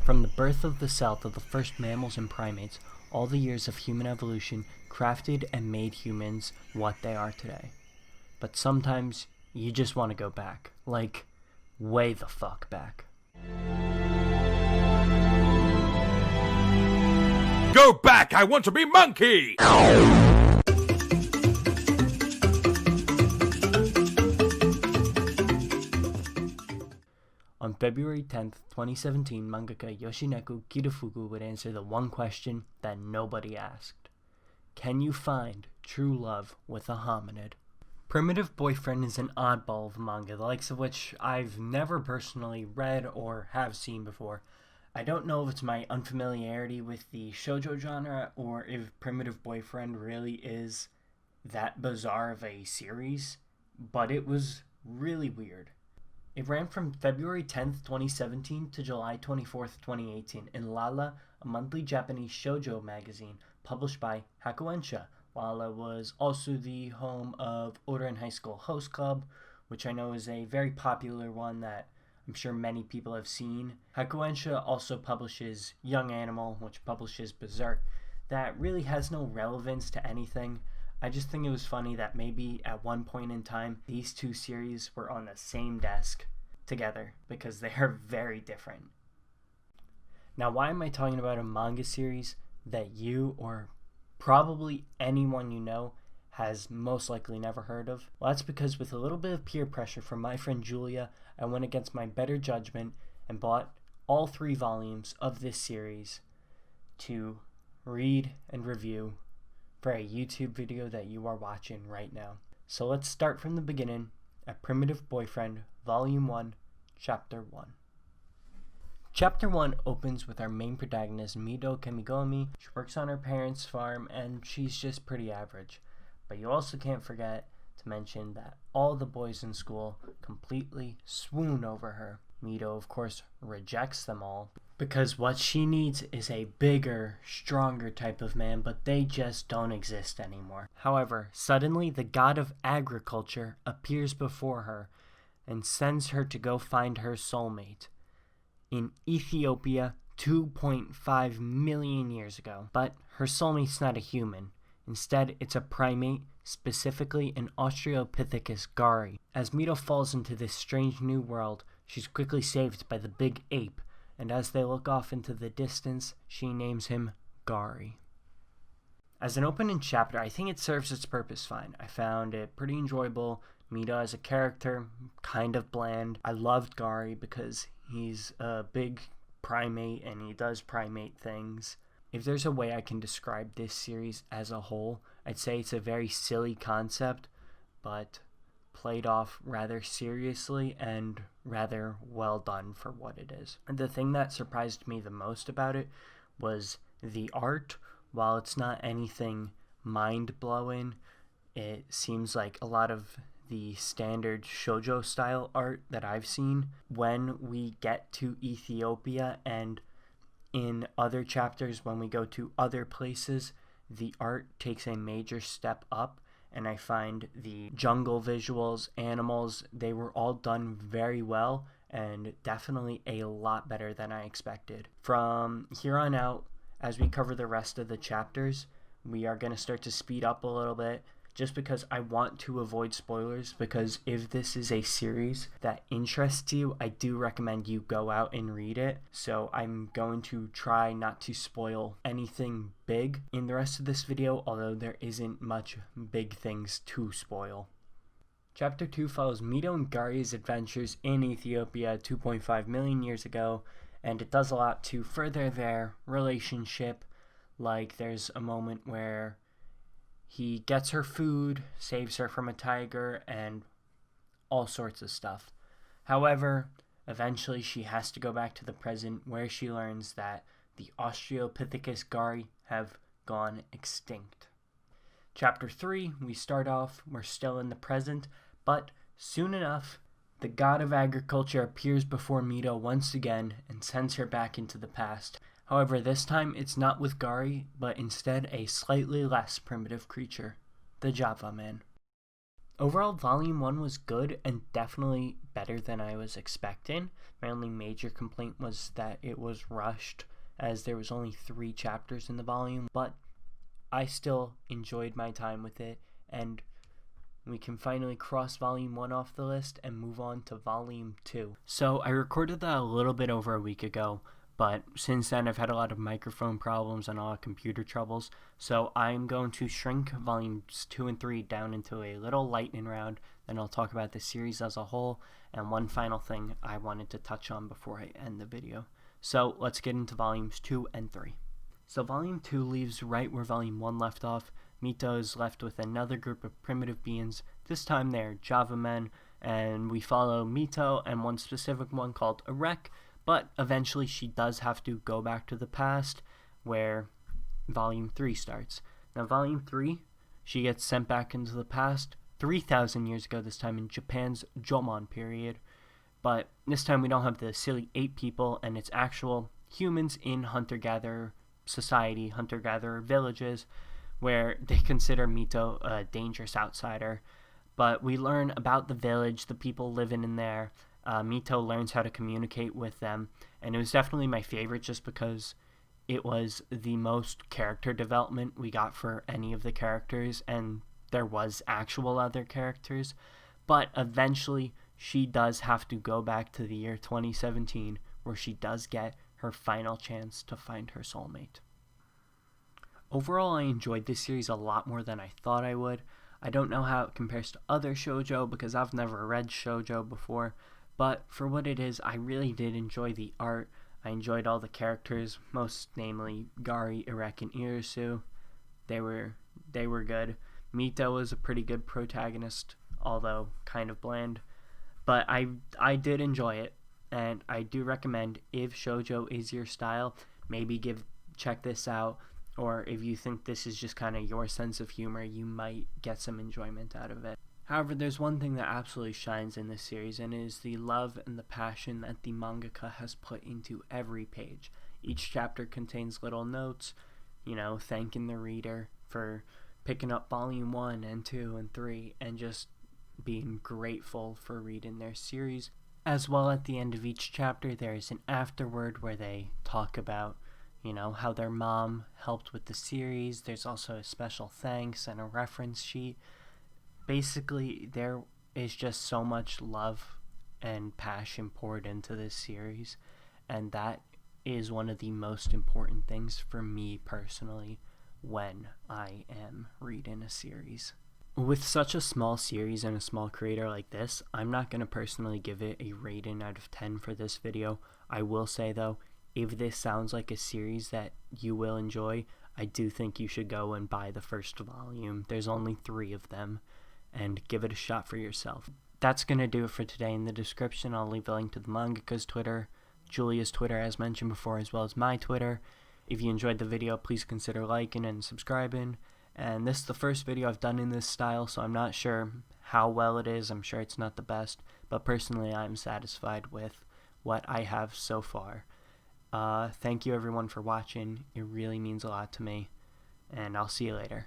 From the birth of the South of the first mammals and primates, all the years of human evolution crafted and made humans what they are today. But sometimes you just want to go back, like way the fuck back. Go back! I want to be monkey! On February 10th, 2017, mangaka Yoshineku Kitafuku would answer the one question that nobody asked. Can you find true love with a hominid? Primitive Boyfriend is an oddball of manga, the likes of which I've never personally read or have seen before. I don't know if it's my unfamiliarity with the shoujo genre or if Primitive Boyfriend really is that bizarre of a series, but it was really weird. It ran from February 10th, 2017 to July 24th, 2018 in Lala, a monthly Japanese shoujo magazine published by Hakuensha. Lala was also the home of Oren High School Host Club, which I know is a very popular one that I'm sure many people have seen. Hakuensha also publishes Young Animal, which publishes Berserk. That really has no relevance to anything. I just think it was funny that maybe at one point in time these two series were on the same desk together because they are very different. Now, why am I talking about a manga series that you or probably anyone you know has most likely never heard of? Well, that's because with a little bit of peer pressure from my friend Julia, I went against my better judgment and bought all 3 volumes of this series to read and review for a YouTube video that you are watching right now. So let's start from the beginning at Primitive Boyfriend, Volume 1, Chapter 1. Chapter 1 opens with our main protagonist, Mido Kamigomi. She works on her parents' farm and she's just pretty average. But you also can't forget to mention that all the boys in school completely swoon over her. Mido, of course, rejects them all because what she needs is a bigger, stronger type of man, but they just don't exist anymore. However, suddenly the god of agriculture appears before her and sends her to go find her soulmate in Ethiopia 2.5 million years ago. But her soulmate's not a human. Instead, it's a primate, specifically an Australopithecus gari. As Mido falls into this strange new world, she's quickly saved by the big ape, and as they look off into the distance, she names him Gari. As an opening chapter, I think it serves its purpose fine. I found it pretty enjoyable. Mido as a character, kind of bland. I loved Gari because he's a big primate and he does primate things. If there's a way I can describe this series as a whole, I'd say it's a very silly concept, but played off rather seriously and rather well done for what it is. And the thing that surprised me the most about it was the art. While it's not anything mind-blowing, it seems like a lot of the standard shoujo style art that I've seen. When we get to Ethiopia and in other chapters when we go to other places, the art takes a major step up, and I find the jungle visuals, animals, they were all done very well and definitely a lot better than I expected. From here on out, as we cover the rest of the chapters, we are going to start to speed up a little bit just because I want to avoid spoilers, because if this is a series that interests you, I do recommend you go out and read it. So I'm going to try not to spoil anything big in the rest of this video, although there isn't much big things to spoil. Chapter 2 follows Mido and Gari's adventures in Ethiopia 2.5 million years ago, and it does a lot to further their relationship. Like there's a moment where he gets her food, saves her from a tiger, and all sorts of stuff. However, eventually she has to go back to the present where she learns that the Australopithecus gari have gone extinct. Chapter 3, we start off, we're still in the present, but soon enough, the god of agriculture appears before Mido once again and sends her back into the past. However, this time it's not with Gari, but instead a slightly less primitive creature, the Java Man. Overall, Volume 1 was good and definitely better than I was expecting. My only major complaint was that it was rushed, as there was only 3 chapters in the volume, but I still enjoyed my time with it, and we can finally cross Volume 1 off the list and move on to Volume 2. So I recorded that a little bit over a week ago, but since then I've had a lot of microphone problems and a lot of computer troubles, so I'm going to shrink Volumes 2 and 3 down into a little lightning round, then I'll talk about the series as a whole, and one final thing I wanted to touch on before I end the video. So let's get into Volumes 2 and 3. So Volume 2 leaves right where Volume 1 left off. Mito is left with another group of primitive beings. This time they're Java men, and we follow Mito and one specific one called Erek, but eventually she does have to go back to the past, where Volume 3 starts. Now Volume 3, she gets sent back into the past 3,000 years ago, this time in Japan's Jomon period, but this time we don't have the silly ape people, and it's actual humans in hunter-gatherer society, hunter-gatherer villages, where they consider Mito a dangerous outsider. But we learn about the village, the people living in there. Mito learns how to communicate with them, and it was definitely my favorite just because it was the most character development we got for any of the characters, and there was actual other characters. But eventually she does have to go back to the year 2017, where she does get her final chance to find her soulmate. Overall, I enjoyed this series a lot more than I thought I would. I don't know how it compares to other shoujo because I've never read shoujo before, but for what it is, I really did enjoy the art. I enjoyed all the characters, most namely Gari, Erek, and Irisu. They were good. Mito was a pretty good protagonist, although kind of bland. But I did enjoy it, and I do recommend, if shoujo is your style, maybe check this out. Or if you think this is just kind of your sense of humor, you might get some enjoyment out of it. However, there's one thing that absolutely shines in this series, and it is the love and the passion that the mangaka has put into every page. Each chapter contains little notes, thanking the reader for picking up Volume 1 and 2 and 3, and just being grateful for reading their series. As well, at the end of each chapter, there is an afterword where they talk about how their mom helped with the series. There's also a special thanks and a reference sheet. Basically, there is just so much love and passion poured into this series, and that is one of the most important things for me personally when I am reading a series. With such a small series and a small creator like this, I'm not going to personally give it a rating out of 10 for this video. I will say though, if this sounds like a series that you will enjoy, I do think you should go and buy the first volume. There's only 3 of them, and give it a shot for yourself. That's going to do it for today. In the description, I'll leave a link to the mangaka's Twitter, Julia's Twitter as mentioned before, as well as my Twitter. If you enjoyed the video, please consider liking and subscribing. And this is the first video I've done in this style, so I'm not sure how well it is. I'm sure it's not the best, but personally I'm satisfied with what I have so far. Thank you everyone for watching. It really means a lot to me, and I'll see you later.